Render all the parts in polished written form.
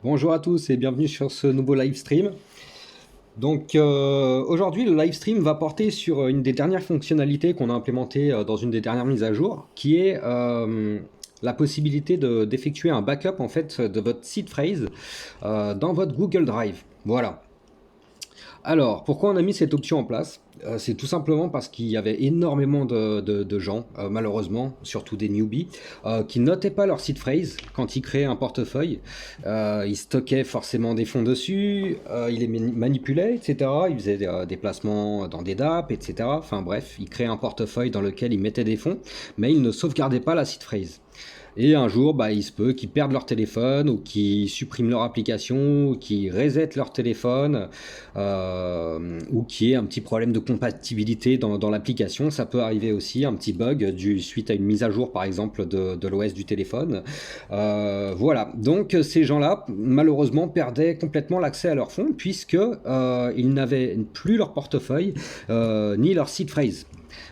Bonjour à tous et bienvenue sur ce nouveau live stream. Aujourd'hui, le live stream va porter sur une des dernières fonctionnalités qu'on a implémentées dans une des dernières mises à jour, qui est la possibilité d'effectuer un backup en fait de votre seed phrase dans votre Google Drive. Voilà. Alors, pourquoi on a mis cette option en place? C'est tout simplement parce qu'il y avait énormément de gens, malheureusement, surtout des newbies, qui notaient pas leur seed phrase quand ils créaient un portefeuille. Ils stockaient forcément des fonds dessus, ils les manipulaient, etc. Ils faisaient des placements dans des DApp, etc. Enfin bref, ils créaient un portefeuille dans lequel ils mettaient des fonds, mais ils ne sauvegardaient pas la seed phrase. Et un jour, bah, il se peut qu'ils perdent leur téléphone ou qu'ils suppriment leur application ou qu'ils resettent leur téléphone ou qu'il y ait un petit problème de compatibilité dans l'application. Ça peut arriver aussi, un petit bug suite à une mise à jour par exemple de l'OS du téléphone. Voilà, donc ces gens-là malheureusement perdaient complètement l'accès à leurs fonds puisque ils n'avaient plus leur portefeuille ni leur seed phrase.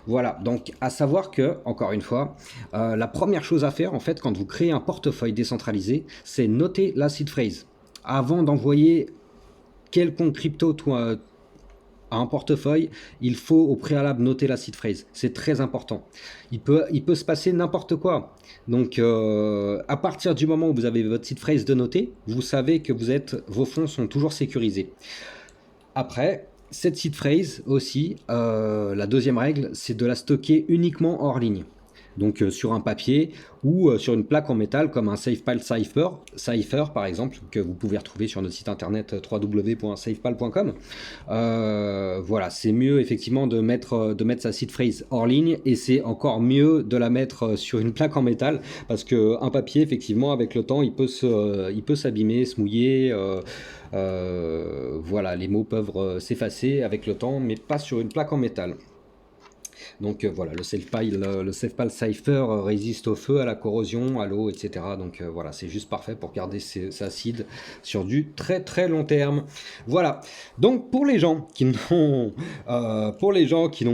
Voilà, donc à savoir que, encore une fois, la première chose à faire en fait quand vous créez un portefeuille décentralisé, c'est noter la seed phrase. Avant d'envoyer quelconque crypto à un portefeuille, il faut au préalable noter la seed phrase. C'est très important. Il peut se passer n'importe quoi. Donc à partir du moment où vous avez votre seed phrase de noter, vous savez que vos fonds sont toujours sécurisés. Après, cette seed phrase aussi, la deuxième règle, c'est de la stocker uniquement hors ligne. Donc sur un papier ou sur une plaque en métal comme un SafePal Cipher par exemple, que vous pouvez retrouver sur notre site internet www.safepal.com. Voilà, c'est mieux effectivement de mettre sa seed phrase hors ligne et c'est encore mieux de la mettre sur une plaque en métal parce qu'un papier, effectivement, avec le temps, il peut s'abîmer, se mouiller. Voilà, les mots peuvent s'effacer avec le temps, mais pas sur une plaque en métal. Donc voilà, le SafePal Cipher résiste au feu, à la corrosion, à l'eau, etc. Donc voilà, c'est juste parfait pour garder sa seed sur du très très long terme. Voilà. Donc pour les gens qui n'ont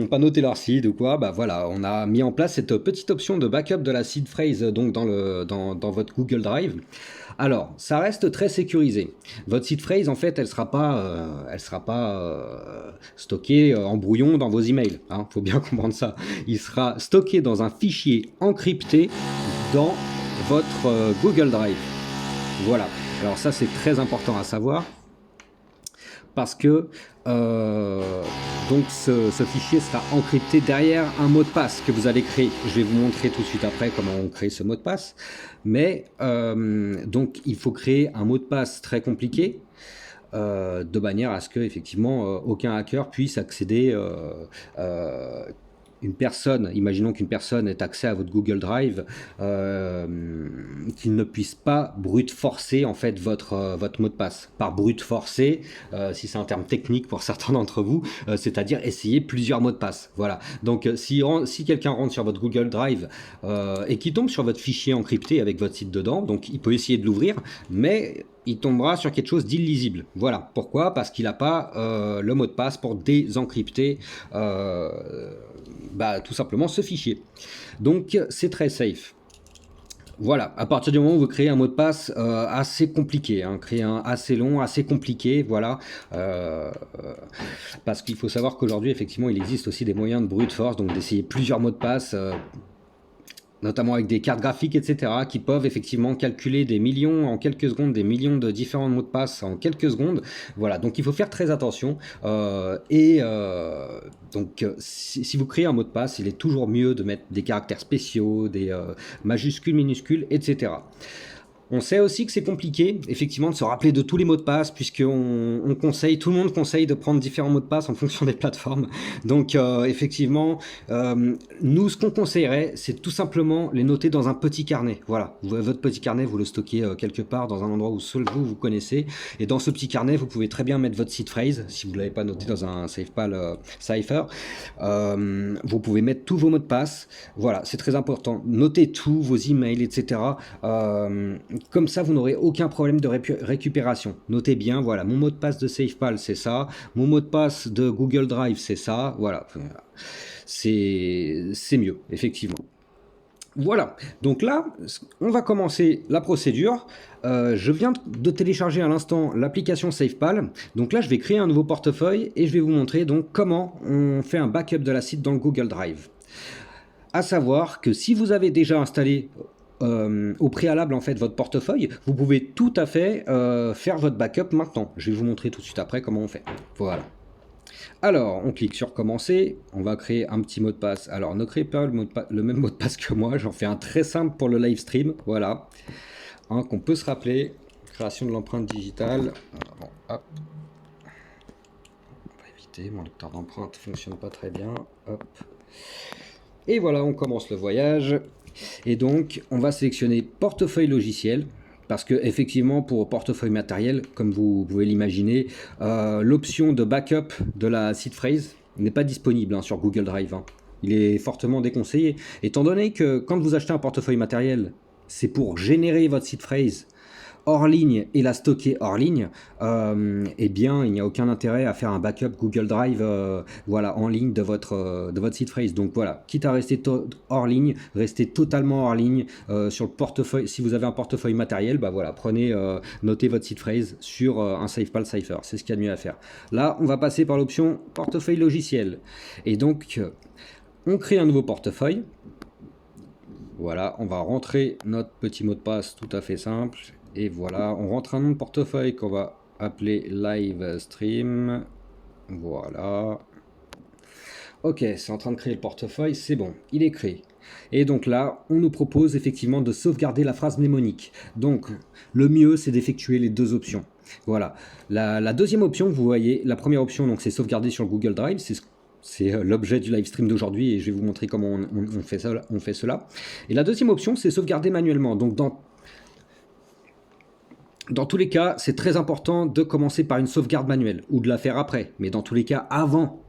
pas noté leur seed ou quoi, bah voilà, on a mis en place cette petite option de backup de la seed phrase donc dans votre Google Drive. Alors, ça reste très sécurisé. Votre seed phrase, en fait, elle sera pas stockée en brouillon dans vos emails. Hein, faut bien comprendre ça. Il sera stocké dans un fichier encrypté dans votre Google Drive. Voilà. Alors ça, c'est très important à savoir parce que donc ce fichier sera encrypté derrière un mot de passe que vous allez créer. Je vais vous montrer tout de suite après comment on crée ce mot de passe. Mais donc il faut créer un mot de passe très compliqué de manière à ce que effectivement aucun hacker puisse accéder imaginons qu'une personne ait accès à votre Google Drive, qu'il ne puisse pas brute forcer en fait votre mot de passe. Par brute forcer, si c'est un terme technique pour certains d'entre vous, c'est-à-dire essayer plusieurs mots de passe. Voilà. Donc si quelqu'un rentre sur votre Google Drive et qui tombe sur votre fichier encrypté avec votre site dedans, donc il peut essayer de l'ouvrir, mais il tombera sur quelque chose d'illisible. Voilà. Pourquoi? Parce qu'il n'a pas le mot de passe pour désencrypter tout simplement ce fichier. Donc c'est très safe. Voilà, à partir du moment où vous créez un mot de passe assez compliqué, hein, créer un assez long, assez compliqué, voilà, parce qu'il faut savoir qu'aujourd'hui, effectivement, il existe aussi des moyens de brute force, donc d'essayer plusieurs mots de passe, notamment avec des cartes graphiques, etc., qui peuvent effectivement calculer des millions en quelques secondes, des millions de différents mots de passe en quelques secondes. Voilà, donc il faut faire très attention. Si vous créez un mot de passe, il est toujours mieux de mettre des caractères spéciaux, des majuscules, minuscules, etc. On sait aussi que c'est compliqué, effectivement, de se rappeler de tous les mots de passe, puisqu'on conseille, tout le monde conseille de prendre différents mots de passe en fonction des plateformes. Donc, effectivement, nous, ce qu'on conseillerait, c'est tout simplement les noter dans un petit carnet. Voilà, votre petit carnet, vous le stockez quelque part dans un endroit où seul vous connaissez. Et dans ce petit carnet, vous pouvez très bien mettre votre seed phrase, si vous ne l'avez pas noté dans un SafePal Cipher. Vous pouvez mettre tous vos mots de passe. Voilà, c'est très important. Notez tous vos emails, etc. Comme ça, vous n'aurez aucun problème de récupération. Notez bien, voilà, mon mot de passe de SafePal, c'est ça. Mon mot de passe de Google Drive, c'est ça. Voilà, c'est mieux, effectivement. Voilà, donc là, on va commencer la procédure. Je viens de télécharger à l'instant l'application SafePal. Donc là, je vais créer un nouveau portefeuille et je vais vous montrer donc comment on fait un backup de la site dans le Google Drive. À savoir que si vous avez déjà installé au préalable en fait votre portefeuille, vous pouvez tout à fait faire votre backup maintenant. Je vais vous montrer tout de suite après comment on fait. Voilà. Alors, on clique sur commencer, on va créer un petit mot de passe. Alors, ne créez pas le même mot de passe que moi, j'en fais un très simple pour le live stream, voilà. Qu'on peut se rappeler, création de l'empreinte digitale. Alors, bon, hop. On va éviter, mon lecteur d'empreinte ne fonctionne pas très bien. Hop. Et voilà, on commence le voyage. Et donc, on va sélectionner portefeuille logiciel. Parce que effectivement, pour portefeuille matériel, comme vous pouvez l'imaginer, l'option de backup de la seed phrase n'est pas disponible sur Google Drive. Il est fortement déconseillé, étant donné que quand vous achetez un portefeuille matériel, c'est pour générer votre seed phrase hors ligne et la stocker hors ligne, eh bien, il n'y a aucun intérêt à faire un backup Google Drive voilà, en ligne de votre seed phrase. Donc voilà, quitte à rester hors ligne, restez totalement hors ligne sur le portefeuille. Si vous avez un portefeuille matériel, bah voilà, prenez, notez votre seed phrase sur un SafePal Cipher. C'est ce qu'il y a de mieux à faire. Là, on va passer par l'option portefeuille logiciel. Et donc, on crée un nouveau portefeuille. Voilà, on va rentrer notre petit mot de passe tout à fait simple. Et voilà, on rentre un nom de portefeuille qu'on va appeler live stream. Voilà. Ok, c'est en train de créer le portefeuille, c'est bon, il est créé. Et donc là, on nous propose effectivement de sauvegarder la phrase mnémonique. Donc, le mieux, c'est d'effectuer les deux options. Voilà. La deuxième option, vous voyez, la première option, donc c'est sauvegarder sur Google Drive, c'est l'objet du live stream d'aujourd'hui et je vais vous montrer comment on fait cela. Et la deuxième option, c'est sauvegarder manuellement. Donc, dans tous les cas, c'est très important de commencer par une sauvegarde manuelle ou de la faire après. Mais dans tous les cas, avant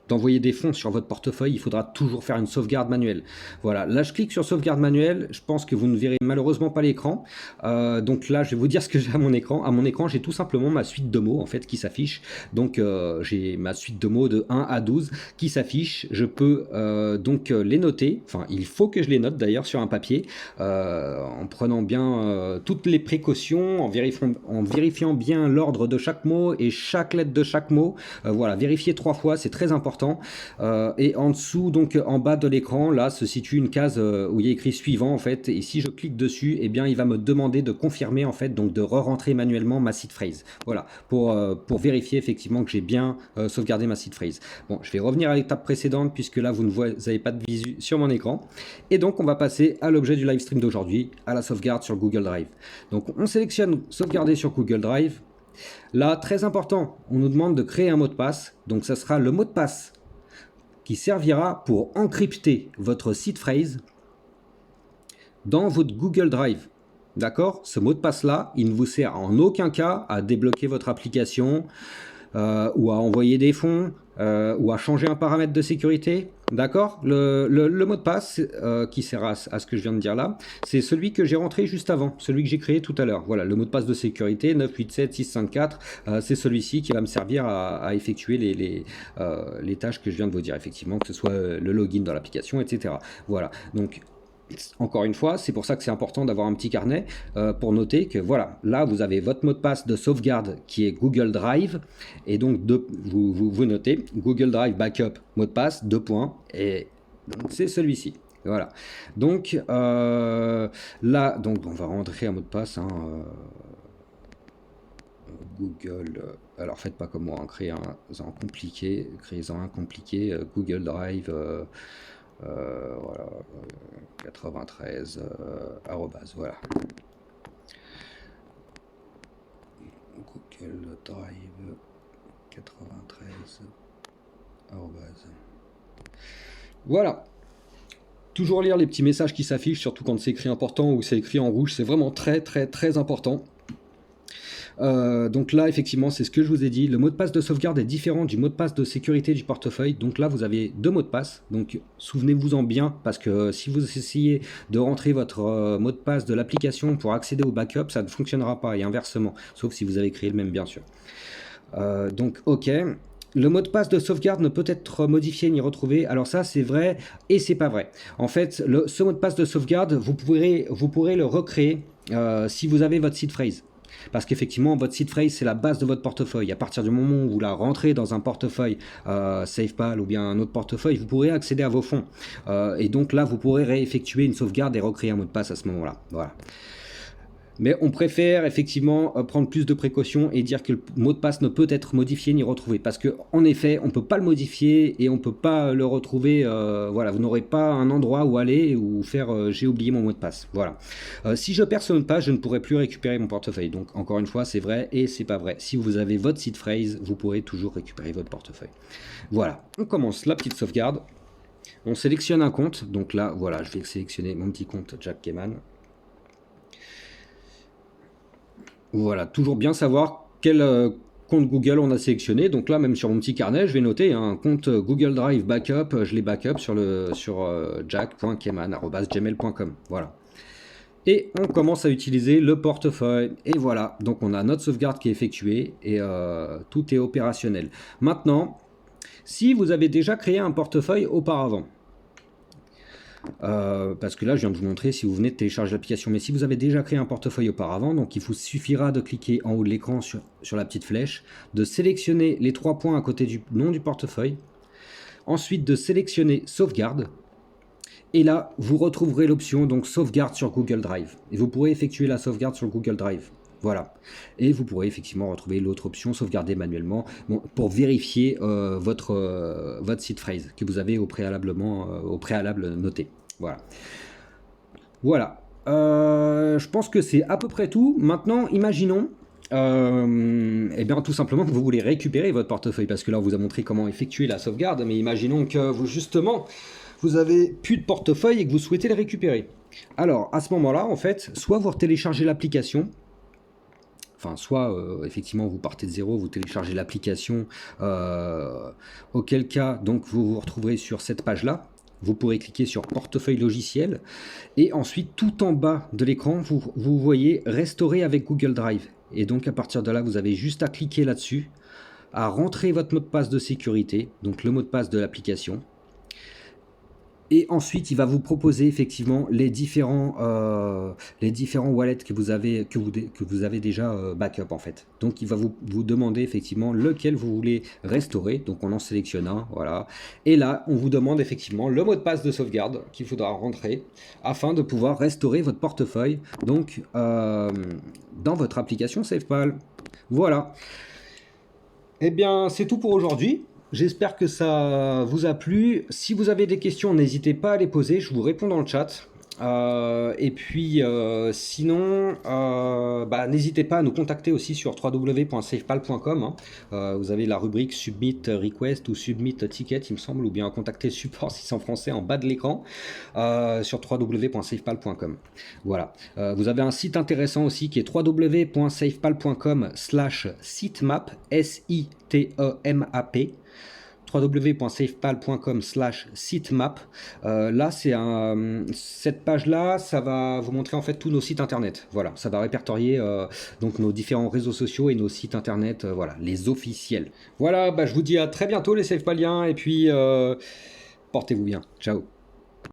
d'envoyer des fonds sur votre portefeuille, il faudra toujours faire une sauvegarde manuelle. Voilà, là je clique sur sauvegarde manuelle, je pense que vous ne verrez malheureusement pas l'écran. Donc là, je vais vous dire ce que j'ai à mon écran. À mon écran, j'ai tout simplement ma suite de mots en fait qui s'affiche. Donc j'ai ma suite de mots de 1 à 12 qui s'affiche. Je peux donc les noter. Enfin, il faut que je les note d'ailleurs sur un papier en prenant bien toutes les précautions, en vérifiant bien l'ordre de chaque mot et chaque lettre de chaque mot. Voilà, vérifier 3 fois, c'est très important. Et en dessous, donc en bas de l'écran, là se situe une case où il y a écrit suivant en fait. Et si je clique dessus, eh bien il va me demander de confirmer en fait, donc de re-rentrer manuellement ma seed phrase. Voilà, pour vérifier effectivement que j'ai bien sauvegardé ma seed phrase. Bon, je vais revenir à l'étape précédente puisque là vous n'avez pas de visu sur mon écran. Et donc on va passer à l'objet du live stream d'aujourd'hui, à la sauvegarde sur Google Drive. Donc on sélectionne sauvegarder sur Google Drive. Là, très important, on nous demande de créer un mot de passe. Donc, ça sera le mot de passe qui servira pour encrypter votre seed phrase dans votre Google Drive. D'accord? Ce mot de passe-là, il ne vous sert en aucun cas à débloquer votre application ou à envoyer des fonds ou à changer un paramètre de sécurité. D'accord? Le mot de passe qui sert à ce que je viens de dire là, c'est celui que j'ai rentré juste avant, celui que j'ai créé tout à l'heure. Voilà, le mot de passe de sécurité 987654, c'est celui-ci qui va me servir à effectuer les tâches que je viens de vous dire, effectivement, que ce soit le login dans l'application, etc. Voilà, donc encore une fois, c'est pour ça que c'est important d'avoir un petit carnet pour noter que voilà, là vous avez votre mot de passe de sauvegarde qui est Google Drive et donc vous notez Google Drive Backup mot de passe 2 points et donc c'est celui-ci. Voilà. Donc là, donc on va rentrer un mot de passe. Google. Alors faites pas comme moi, créez-en compliqué, créez-en un compliqué. Google Drive. Voilà, 93 arrobase, voilà. Google Drive 93 arrobase. Voilà. Toujours lire les petits messages qui s'affichent, surtout quand c'est écrit important ou c'est écrit en rouge, c'est vraiment très très très important. Donc là, effectivement, c'est ce que je vous ai dit. Le mot de passe de sauvegarde est différent du mot de passe de sécurité du portefeuille. Donc là, vous avez deux mots de passe. Donc souvenez-vous-en bien, parce que si vous essayez de rentrer votre mot de passe de l'application pour accéder au backup, ça ne fonctionnera pas, et inversement, sauf si vous avez créé le même, bien sûr. Donc OK. Le mot de passe de sauvegarde ne peut être modifié ni retrouvé. Alors ça, c'est vrai et c'est pas vrai. En fait, ce mot de passe de sauvegarde, vous pourrez le recréer si vous avez votre seed phrase. Parce qu'effectivement, votre seed phrase, c'est la base de votre portefeuille. À partir du moment où vous la rentrez dans un portefeuille SafePal ou bien un autre portefeuille, vous pourrez accéder à vos fonds. Et donc là, vous pourrez réeffectuer une sauvegarde et recréer un mot de passe à ce moment-là. Voilà. Mais on préfère effectivement prendre plus de précautions et dire que le mot de passe ne peut être modifié ni retrouvé. Parce qu'en effet, on ne peut pas le modifier et on ne peut pas le retrouver. Voilà, vous n'aurez pas un endroit où aller ou faire j'ai oublié mon mot de passe. Voilà. Si je perds ce mot de passe, je ne pourrai plus récupérer mon portefeuille. Donc encore une fois, c'est vrai et c'est pas vrai. Si vous avez votre seed phrase, vous pourrez toujours récupérer votre portefeuille. Voilà, on commence la petite sauvegarde. On sélectionne un compte. Donc là, voilà, je vais sélectionner mon petit compte Jack Cayman. Voilà, toujours bien savoir quel compte Google on a sélectionné. Donc là, même sur mon petit carnet, je vais noter un compte Google Drive Backup. Je l'ai backup sur jack.cayman@gmail.com. Voilà. Et on commence à utiliser le portefeuille. Et voilà, donc on a notre sauvegarde qui est effectuée et tout est opérationnel. Maintenant, si vous avez déjà créé un portefeuille auparavant, parce que là je viens de vous montrer si vous venez de télécharger l'application, mais si vous avez déjà créé un portefeuille auparavant, donc il vous suffira de cliquer en haut de l'écran sur la petite flèche, de sélectionner les 3 points à côté du nom du portefeuille, ensuite de sélectionner sauvegarde, et là vous retrouverez l'option donc sauvegarde sur Google Drive, et vous pourrez effectuer la sauvegarde sur Google Drive. Voilà, et vous pourrez effectivement retrouver l'autre option, sauvegarder manuellement, pour vérifier votre seed phrase que vous avez au préalable noté. Voilà. Voilà. Je pense que c'est à peu près tout. Maintenant, imaginons, eh bien, tout simplement que vous voulez récupérer votre portefeuille, parce que là, on vous a montré comment effectuer la sauvegarde, mais imaginons que vous avez plus de portefeuille et que vous souhaitez le récupérer. Alors, à ce moment-là, en fait, soit vous téléchargez l'application. Enfin, soit effectivement vous partez de zéro, vous téléchargez l'application, auquel cas donc vous vous retrouverez sur cette page-là. Vous pourrez cliquer sur portefeuille logiciel et ensuite tout en bas de l'écran vous voyez restaurer avec Google Drive. Et donc à partir de là vous avez juste à cliquer là-dessus, à rentrer votre mot de passe de sécurité, donc le mot de passe de l'application. Et ensuite, il va vous proposer effectivement les différents wallets que vous avez déjà backup en fait. Donc, il va vous demander effectivement lequel vous voulez restaurer. Donc, on en sélectionne un, voilà. Et là, on vous demande effectivement le mot de passe de sauvegarde qu'il faudra rentrer afin de pouvoir restaurer votre portefeuille. Donc, dans votre application SafePal. Voilà. Eh bien, c'est tout pour aujourd'hui. J'espère que ça vous a plu. Si vous avez des questions, n'hésitez pas à les poser. Je vous réponds dans le chat. Et puis, sinon, n'hésitez pas à nous contacter aussi sur www.safepal.com. Vous avez la rubrique Submit Request ou Submit Ticket, il me semble, ou bien contacter support si c'est en français en bas de l'écran sur www.safepal.com. Voilà. Vous avez un site intéressant aussi qui est www.safepal.com/sitemap, SITEMAP. www.safepal.com/sitemap. Là, cette page-là, ça va vous montrer en fait tous nos sites internet. Voilà, ça va répertorier donc nos différents réseaux sociaux et nos sites internet, voilà, les officiels. Voilà, je vous dis à très bientôt les SafePaliens et puis portez-vous bien. Ciao.